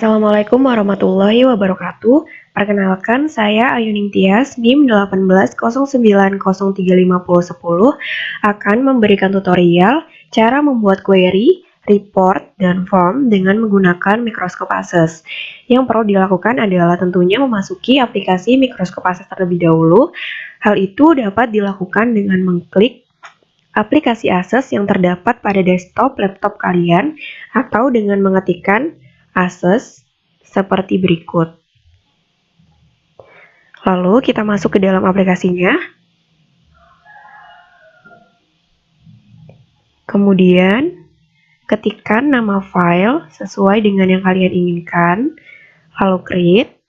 Assalamualaikum warahmatullahi wabarakatuh. Perkenalkan, saya Ayuning Tias, NIM 1809035010 akan memberikan tutorial cara membuat query, report, dan form dengan menggunakan mikroskop ACES. Yang perlu dilakukan adalah tentunya memasuki aplikasi mikroskop ACES terlebih dahulu. Hal itu dapat dilakukan dengan mengklik aplikasi ACES yang terdapat pada desktop laptop kalian atau dengan mengetikkan ACES seperti berikut. Lalu kita masuk ke dalam aplikasinya. Kemudian ketikkan nama file sesuai dengan yang kalian inginkan. Lalu create,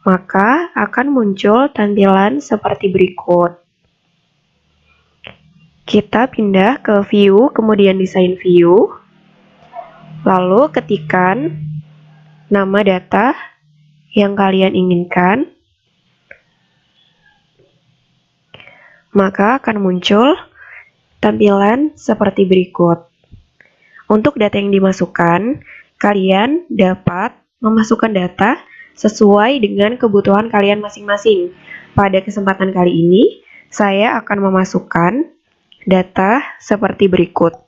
maka akan muncul tampilan seperti berikut. Kita pindah ke view, kemudian desain view. Lalu ketikkan nama data yang kalian inginkan. Maka akan muncul tampilan seperti berikut. Untuk data yang dimasukkan, kalian dapat memasukkan data sesuai dengan kebutuhan kalian masing-masing. Pada kesempatan kali ini, saya akan memasukkan data seperti berikut.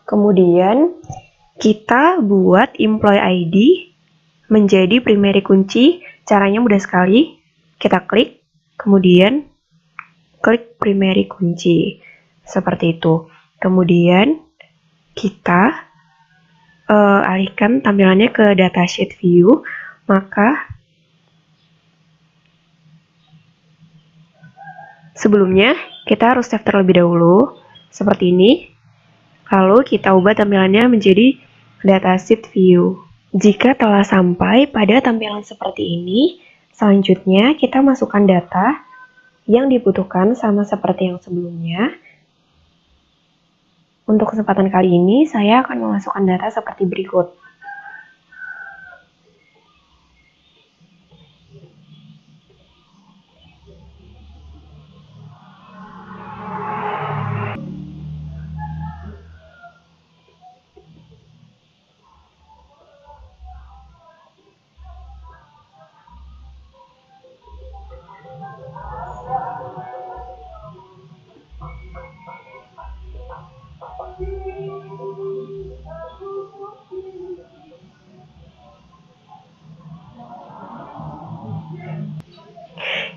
Kemudian kita buat employee ID menjadi primary kunci. Caranya mudah sekali. Kita klik, kemudian klik primary kunci. Seperti itu. Kemudian kita alihkan tampilannya ke datasheet view. Maka sebelumnya kita harus save terlebih dahulu. Seperti ini. Lalu kita ubah tampilannya menjadi datasheet view. Jika telah sampai pada tampilan seperti ini, selanjutnya kita masukkan data yang dibutuhkan sama seperti yang sebelumnya. Untuk kesempatan kali ini, saya akan memasukkan data seperti berikut.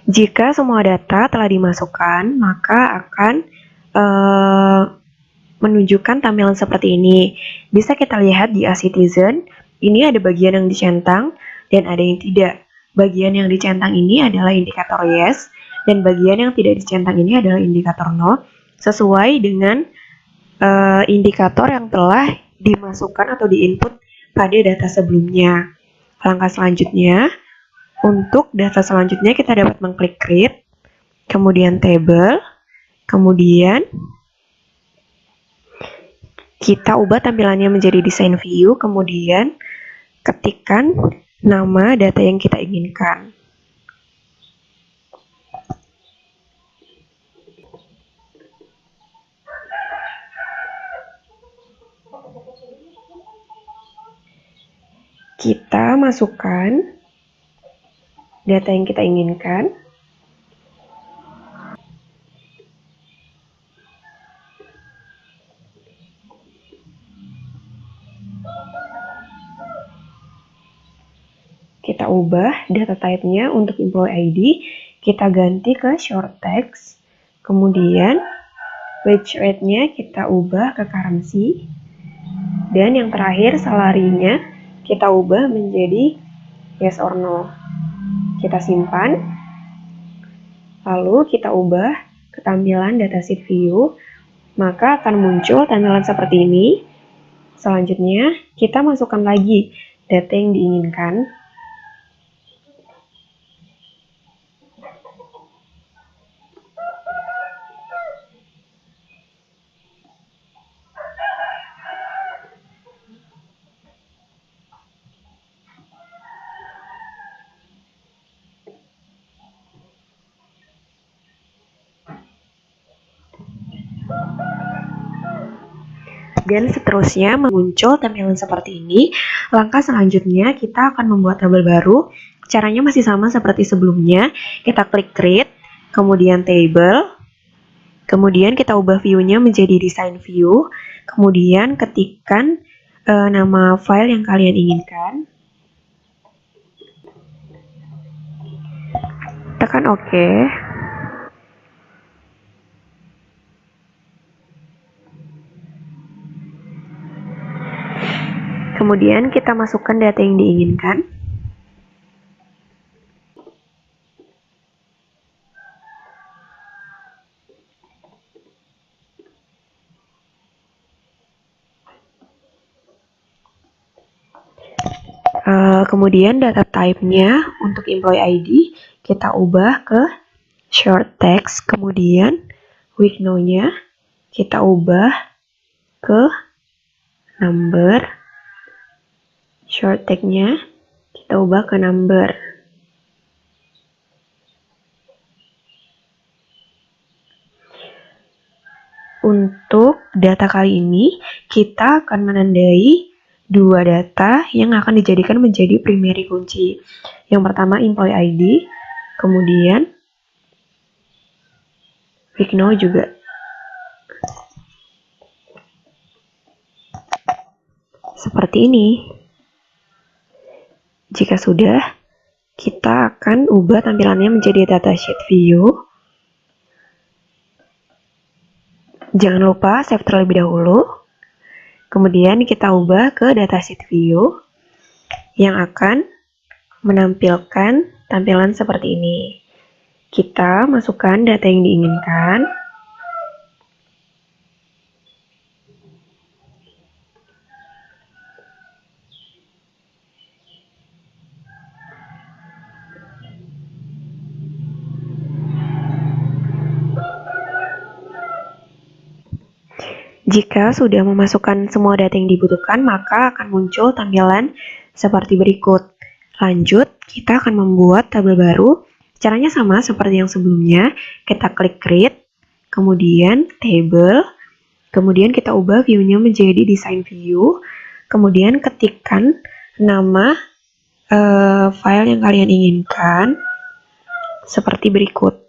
Jika semua data telah dimasukkan, maka akan menunjukkan tampilan seperti ini. Bisa kita lihat di A-Citizen, ini ada bagian yang dicentang dan ada yang tidak. Bagian yang dicentang ini adalah indikator yes, dan bagian yang tidak dicentang ini adalah indikator no, sesuai dengan indikator yang telah dimasukkan atau diinput pada data sebelumnya. Langkah selanjutnya, untuk data selanjutnya kita dapat mengklik create, kemudian table, kemudian kita ubah tampilannya menjadi desain view, kemudian ketikkan nama data yang kita inginkan. Kita masukkan data yang kita inginkan. Kita ubah data type-nya untuk employee ID, kita ganti ke short text, kemudian wage rate-nya kita ubah ke currency, dan yang terakhir salary-nya kita ubah menjadi yes or no. Kita simpan, lalu kita ubah ke tampilan datasheet view, maka akan muncul tampilan seperti ini. Selanjutnya, kita masukkan lagi data yang diinginkan. Dan seterusnya muncul tampilan seperti ini. Langkah selanjutnya kita akan membuat tabel baru. Caranya masih sama seperti sebelumnya. Kita klik create, kemudian table, kemudian kita ubah view-nya menjadi design view, kemudian ketikkan nama file yang kalian inginkan. Tekan OK. Kemudian kita masukkan data yang diinginkan. Kemudian data type-nya untuk employee ID kita ubah ke short text, kemudian week now-nya kita ubah ke number, short tag-nya kita ubah ke number. Untuk data kali ini, kita akan menandai dua data yang akan dijadikan menjadi primary kunci. Yang pertama employee ID, kemudian week now juga. Seperti ini. Jika sudah, kita akan ubah tampilannya menjadi datasheet view. Jangan lupa save terlebih dahulu. Kemudian kita ubah ke datasheet view yang akan menampilkan tampilan seperti ini. Kita masukkan data yang diinginkan. Jika sudah memasukkan semua data yang dibutuhkan, maka akan muncul tampilan seperti berikut. Lanjut, kita akan membuat tabel baru. Caranya sama seperti yang sebelumnya. Kita klik create, kemudian table, kemudian kita ubah view-nya menjadi design view, kemudian ketikkan nama file yang kalian inginkan seperti berikut.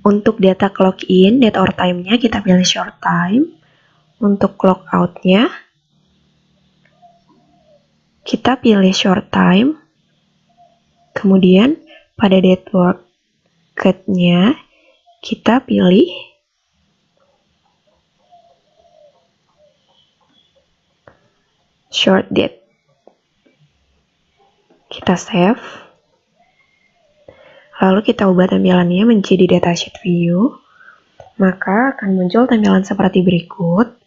Untuk data clock in, date or time-nya kita pilih short time. Untuk clock out-nya, kita pilih short time. Kemudian pada date worked-nya, kita pilih short date. Kita save. Lalu kita ubah tampilannya menjadi datasheet view. Maka akan muncul tampilan seperti berikut.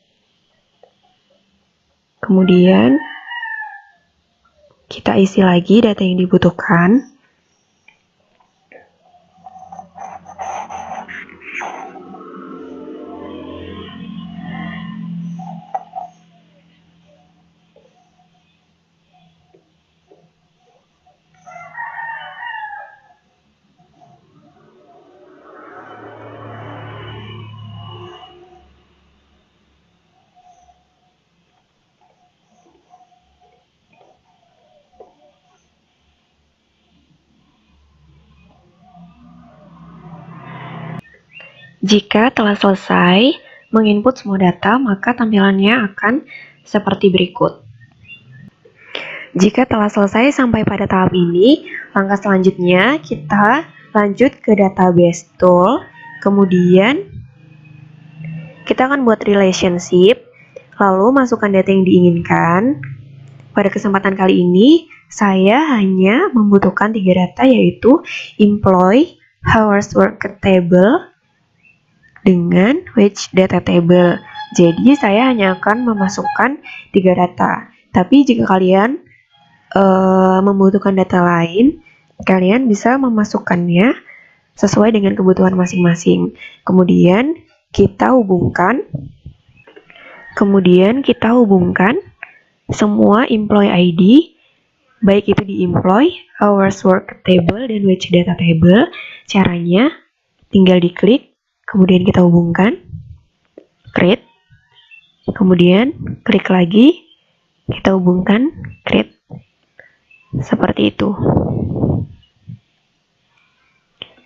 Kemudian kita isi lagi data yang dibutuhkan. Jika telah selesai menginput semua data, maka tampilannya akan seperti berikut. Jika telah selesai sampai pada tahap ini, langkah selanjutnya kita lanjut ke database tool, kemudian kita akan buat relationship, lalu masukkan data yang diinginkan. Pada kesempatan kali ini, saya hanya membutuhkan 3 data, yaitu employee, hours worked table, dengan wage data table. Jadi saya hanya akan memasukkan 3 data. Tapi jika kalian membutuhkan data lain, kalian bisa memasukkannya sesuai dengan kebutuhan masing-masing. Kemudian kita hubungkan semua employee ID, baik itu di employee, hours worked table, dan wage data table. Caranya tinggal diklik, kemudian kita hubungkan, create, kemudian klik lagi, kita hubungkan, create. Seperti itu.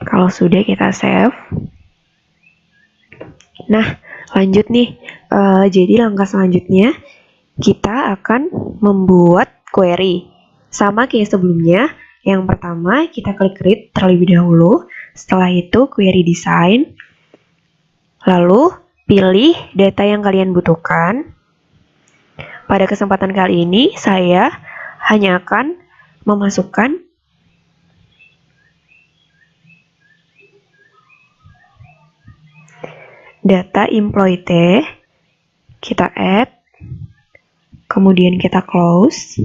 Kalau sudah, kita save. Nah, lanjut nih. Jadi langkah selanjutnya kita akan membuat query. Sama kayak sebelumnya. Yang pertama kita klik create terlebih dahulu. Setelah itu query design. Lalu pilih data yang kalian butuhkan. Pada kesempatan kali ini saya hanya akan memasukkan data employee T, kita add, kemudian kita close,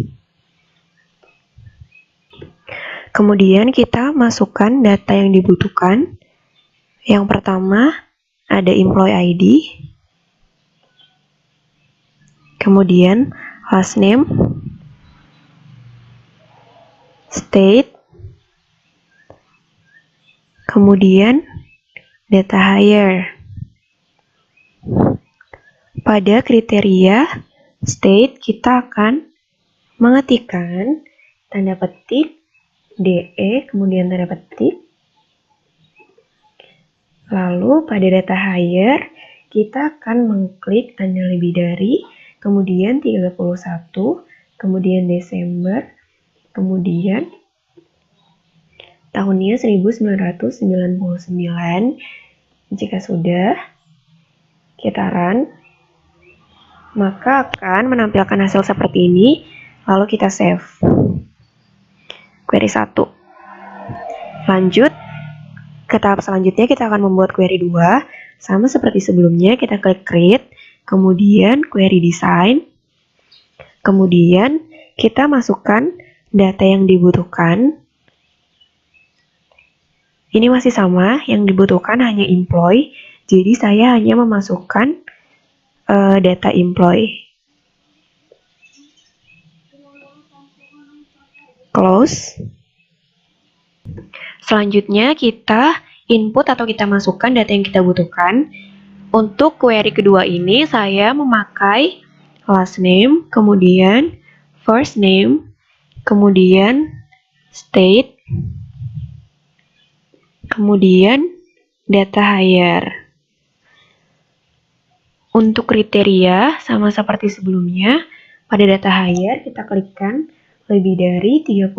kemudian kita masukkan data yang dibutuhkan. Yang pertama ada employee ID, kemudian last name, state, kemudian data hire. Pada kriteria state kita akan mengetikkan tanda petik DE, kemudian tanda petik. Lalu pada data hire kita akan mengklik tanda lebih dari, kemudian 31, kemudian Desember, kemudian tahunnya 1999. Jika sudah, kita run, maka akan menampilkan hasil seperti ini, lalu kita save. Query 1. Lanjut ke tahap selanjutnya, kita akan membuat query 2. Sama seperti sebelumnya, kita klik create, kemudian query design, kemudian kita masukkan data yang dibutuhkan. Ini masih sama, yang dibutuhkan hanya employee, jadi saya hanya memasukkan data employee. Close. Selanjutnya kita input atau kita masukkan data yang kita butuhkan. Untuk query kedua ini saya memakai last name, kemudian first name, kemudian state, kemudian data hire. Untuk kriteria sama seperti sebelumnya, pada data hire kita klikkan lebih dari 31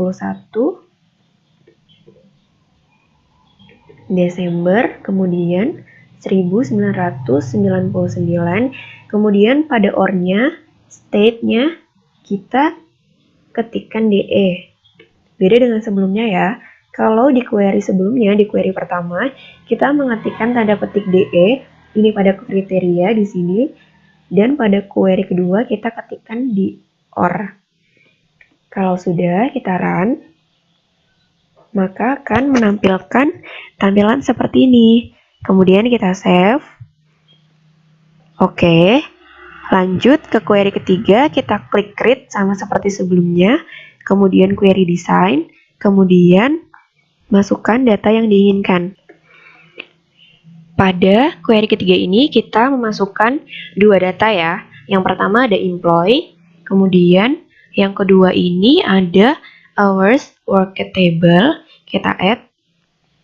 Desember, kemudian 1999, kemudian pada OR-nya, state-nya kita ketikkan DE. Beda dengan sebelumnya ya. Kalau di query sebelumnya, di query pertama, kita mengetikkan tanda petik DE, ini pada kriteria di sini, dan pada query kedua kita ketikkan di OR. Kalau sudah, kita run, maka akan menampilkan tampilan seperti ini. Kemudian kita save. Oke, lanjut ke query ketiga, kita klik create sama seperti sebelumnya, kemudian query design, kemudian masukkan data yang diinginkan. Pada query ketiga ini kita memasukkan 2 data ya. Yang pertama ada employee, kemudian yang kedua ini ada hours worked table. Kita add,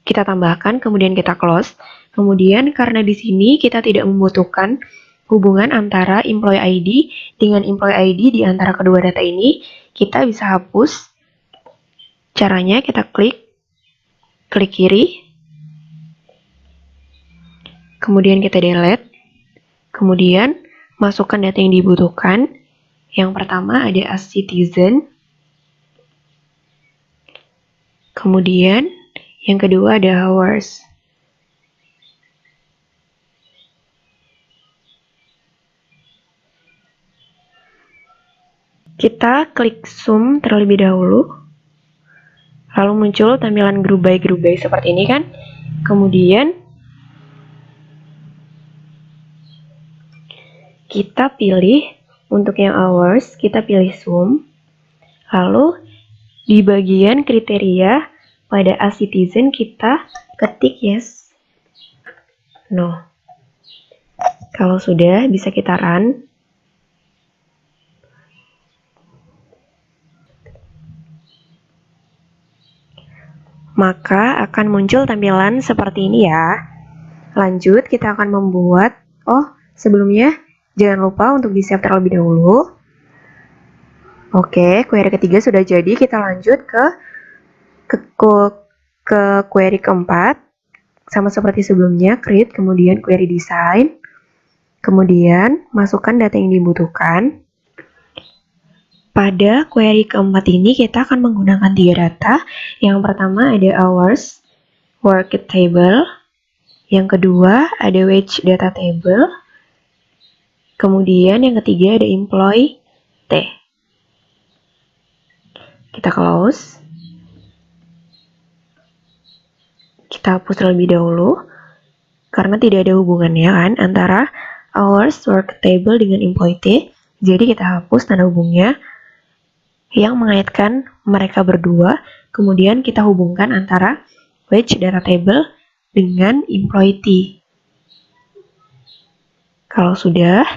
kita tambahkan, kemudian kita close. Kemudian karena di sini kita tidak membutuhkan hubungan antara employee ID dengan employee ID di antara kedua data ini, kita bisa hapus. Caranya kita klik kiri, kemudian kita delete, kemudian masukkan data yang dibutuhkan. Yang pertama ada as citizen, kemudian yang kedua ada hours. Kita klik zoom terlebih dahulu, lalu muncul tampilan group by seperti ini kan. Kemudian kita pilih untuk yang hours, kita pilih zoom, lalu di bagian kriteria pada as citizen kita ketik yes, no. Kalau sudah, bisa kita run. Maka akan muncul tampilan seperti ini ya. Lanjut, kita akan membuat, sebelumnya jangan lupa untuk di-save terlebih dahulu. Oke, query ketiga sudah jadi, kita lanjut ke query keempat. Sama seperti sebelumnya, create, kemudian query design, kemudian masukkan data yang dibutuhkan. Pada query keempat ini kita akan menggunakan 3 data. Yang pertama ada hours work table, yang kedua ada wage data table, kemudian yang ketiga ada employee T. Kita close. Kita hapus terlebih dahulu karena tidak ada hubungannya kan antara hours work table dengan employee T. Jadi kita hapus tanda hubungnya yang mengaitkan mereka berdua, kemudian kita hubungkan antara wage data table dengan employee T. Kalau sudah,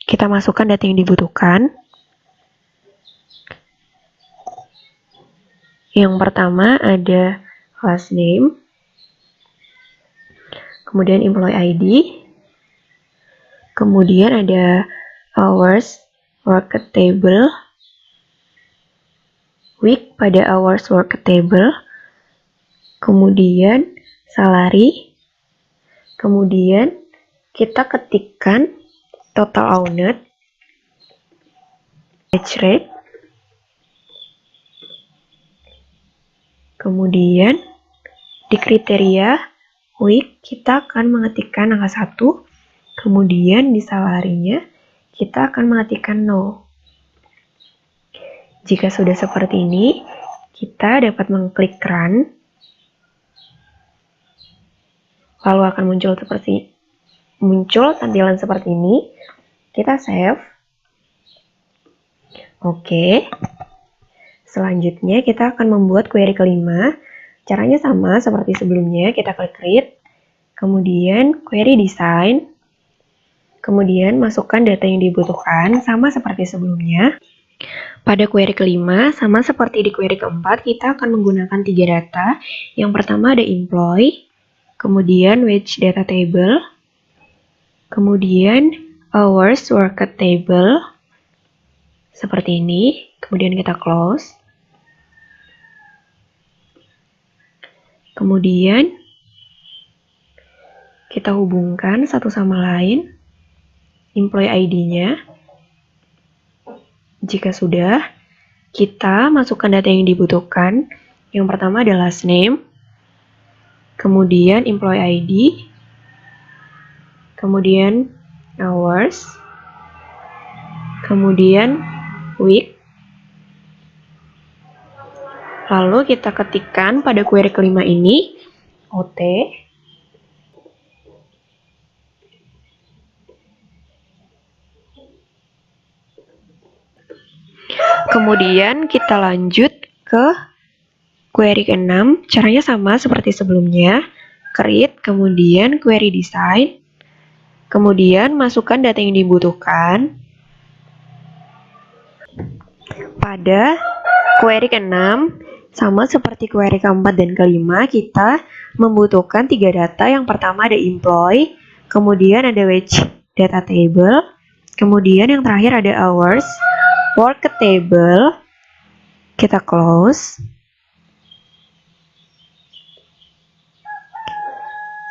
kita masukkan data yang dibutuhkan. Yang pertama ada last name, kemudian employee ID, kemudian ada hours work table, week pada hours work table, kemudian salary, kemudian kita ketikkan total hour, wage rate, kemudian di kriteria week kita akan mengetikkan angka 1, kemudian di salary-nya kita akan mengetikkan 0. Jika sudah seperti ini, kita dapat mengklik run, lalu akan muncul tampilan seperti ini. Kita save. Oke. Selanjutnya kita akan membuat query kelima. Caranya sama seperti sebelumnya, kita klik create, kemudian query design, kemudian masukkan data yang dibutuhkan sama seperti sebelumnya. Pada query kelima, sama seperti di query keempat, kita akan menggunakan 3 data. Yang pertama ada employee, kemudian wage data table, kemudian hours work table, seperti ini. Kemudian kita close. Kemudian kita hubungkan satu sama lain employee ID-nya. Jika sudah, kita masukkan data yang dibutuhkan. Yang pertama adalah last name, kemudian employee ID, kemudian hours, kemudian week. Lalu kita ketikkan pada query kelima ini OT, kemudian kita lanjut ke query ke-6. Caranya sama seperti sebelumnya, create, kemudian query design, kemudian masukkan data yang dibutuhkan. Pada query ke-6 Sama seperti query keempat dan kelima, kita membutuhkan 3 data. Yang pertama ada employee, kemudian ada wage data table, kemudian yang terakhir ada hours, work table. Kita close.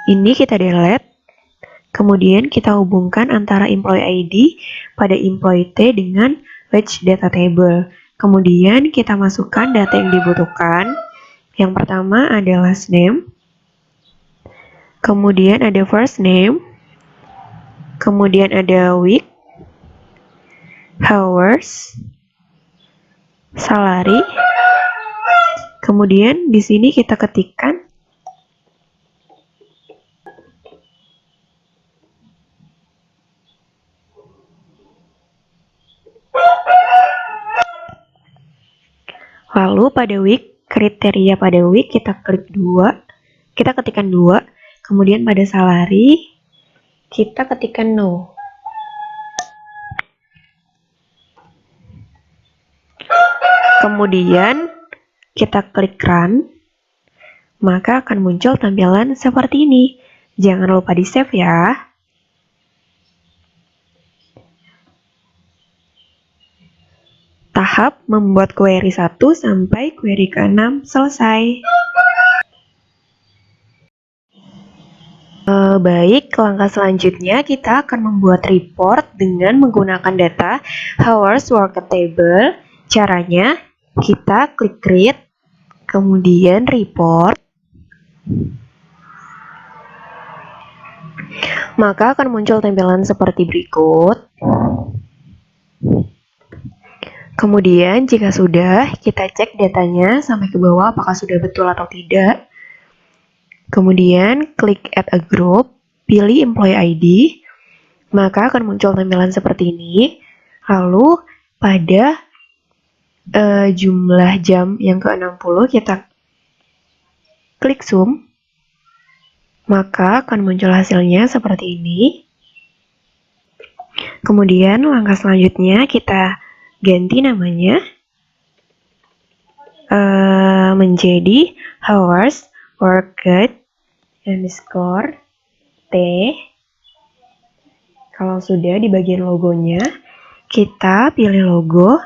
Ini kita delete. Kemudian kita hubungkan antara employee ID pada employee T dengan wage data table. Kemudian kita masukkan data yang dibutuhkan. Yang pertama ada last name, kemudian ada first name, kemudian ada week, hours, salary. Kemudian di sini kita ketikkan lalu pada week, kriteria pada week kita klik 2, kita ketikkan 2, kemudian pada salary kita ketikkan no. Kemudian kita klik run, maka akan muncul tampilan seperti ini. Jangan lupa di save ya. Tahap membuat query 1 sampai query ke-6 selesai. Baik, langkah selanjutnya kita akan membuat report dengan menggunakan data hours work table. Caranya, kita klik create, kemudian report. Maka akan muncul tampilan seperti berikut. Kemudian jika sudah, kita cek datanya sampai ke bawah apakah sudah betul atau tidak. Kemudian klik add a group, pilih employee ID, maka akan muncul tampilan seperti ini. Lalu pada jumlah jam yang ke-60 kita klik zoom, maka akan muncul hasilnya seperti ini. Kemudian langkah selanjutnya kita ganti namanya menjadi hours worked underscore T. Kalau sudah di bagian logonya, kita pilih logo,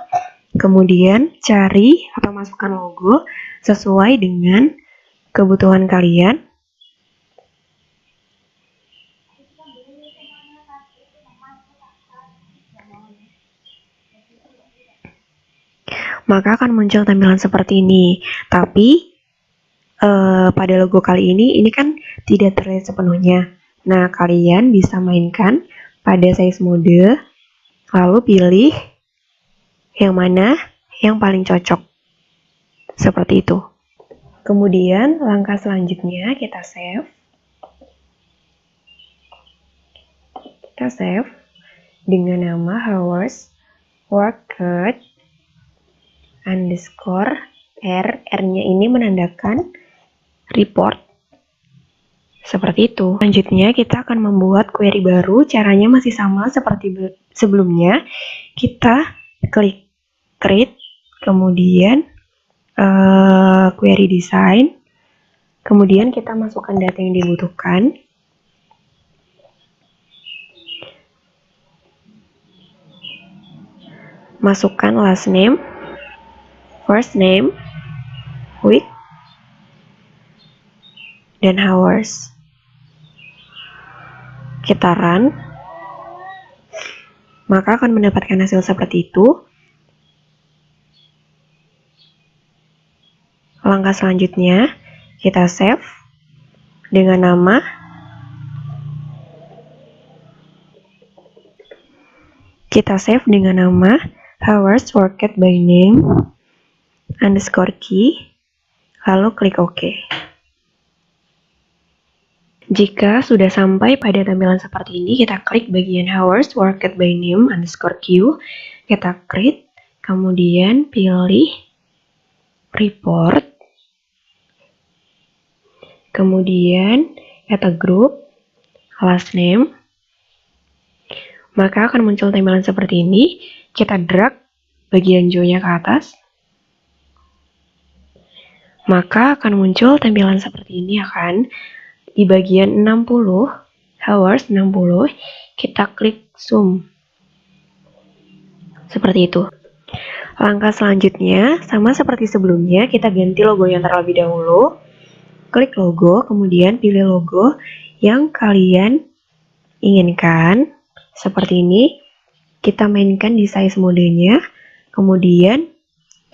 kemudian cari atau masukkan logo sesuai dengan kebutuhan kalian. Maka akan muncul tampilan seperti ini. Tapi pada logo kali ini kan tidak terlihat sepenuhnya. Nah, kalian bisa mainkan pada size mode, lalu pilih yang mana yang paling cocok. Seperti itu. Kemudian langkah selanjutnya kita save. Kita save dengan nama hours worked underscore R. R-nya ini menandakan report. Seperti itu. Selanjutnya kita akan membuat query baru. Caranya masih sama seperti sebelumnya. Kita klik create, kemudian query design, kemudian kita masukkan data yang dibutuhkan. Masukkan last name, first name, week, dan hours. Kita run, maka akan mendapatkan hasil seperti itu. Langkah selanjutnya, kita save dengan nama hours worked by name underscore key, lalu klik OK. Jika sudah sampai pada tampilan seperti ini, kita klik bagian hours worked by name underscore queue, kita create, kemudian pilih report, kemudian add a group, last name, maka akan muncul tampilan seperti ini. Kita drag bagian jauhnya ke atas, maka akan muncul tampilan seperti ini ya kan. Di bagian 60, hours 60, kita klik zoom. Seperti itu. Langkah selanjutnya, sama seperti sebelumnya, kita ganti logonya terlebih dahulu. Klik logo, kemudian pilih logo yang kalian inginkan. Seperti ini. Kita mainkan di size modenya, kemudian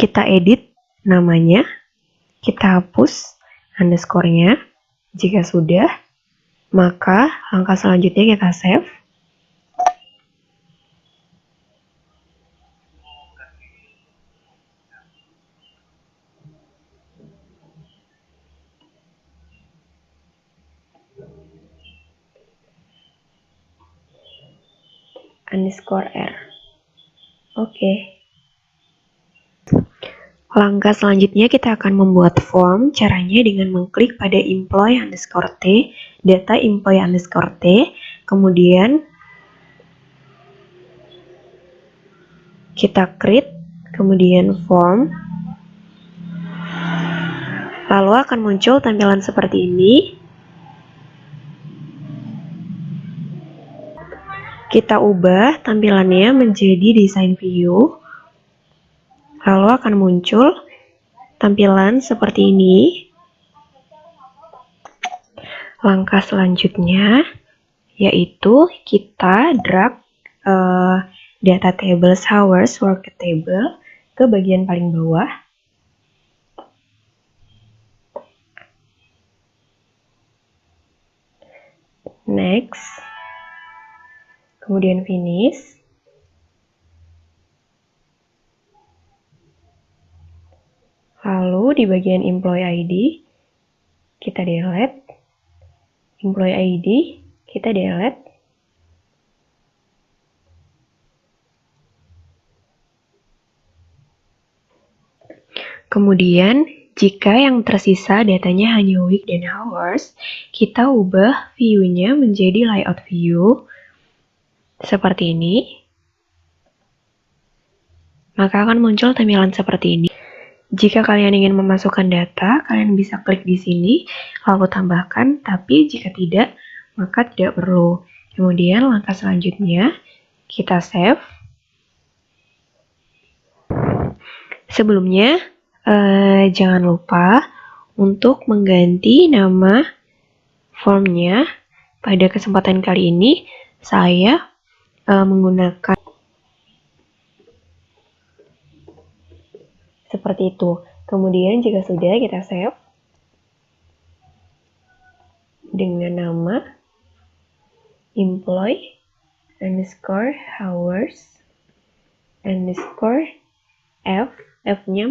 kita edit namanya, kita hapus underscore-nya. Jika sudah, maka langkah selanjutnya kita save. Underscore R. Oke. Langkah selanjutnya kita akan membuat form. Caranya dengan mengklik pada employee underscore T, data employee underscore T, kemudian kita create, kemudian form. Lalu akan muncul tampilan seperti ini. Kita ubah tampilannya menjadi design view. Lalu akan muncul tampilan seperti ini. Langkah selanjutnya yaitu kita drag data tables hours work table ke bagian paling bawah. Next. Kemudian finish. Lalu di bagian employee ID kita delete. Employee ID kita delete. Kemudian jika yang tersisa datanya hanya week dan hours, kita ubah view-nya menjadi layout view seperti ini. Maka akan muncul tampilan seperti ini. Jika kalian ingin memasukkan data, kalian bisa klik di sini, lalu tambahkan, tapi jika tidak, maka tidak perlu. Kemudian langkah selanjutnya, kita save. Sebelumnya, jangan lupa untuk mengganti nama formnya. Pada kesempatan kali ini, saya menggunakan seperti itu. Kemudian jika sudah, kita save dengan nama employee underscore hours underscore F. F-nya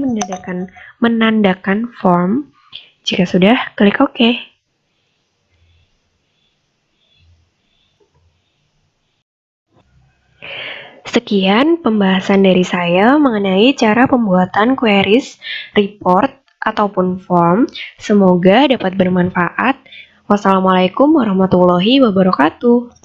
menandakan form. Jika sudah, klik OK. Sekian pembahasan dari saya mengenai cara pembuatan queries, report, ataupun form. Semoga dapat bermanfaat. Wassalamualaikum warahmatullahi wabarakatuh.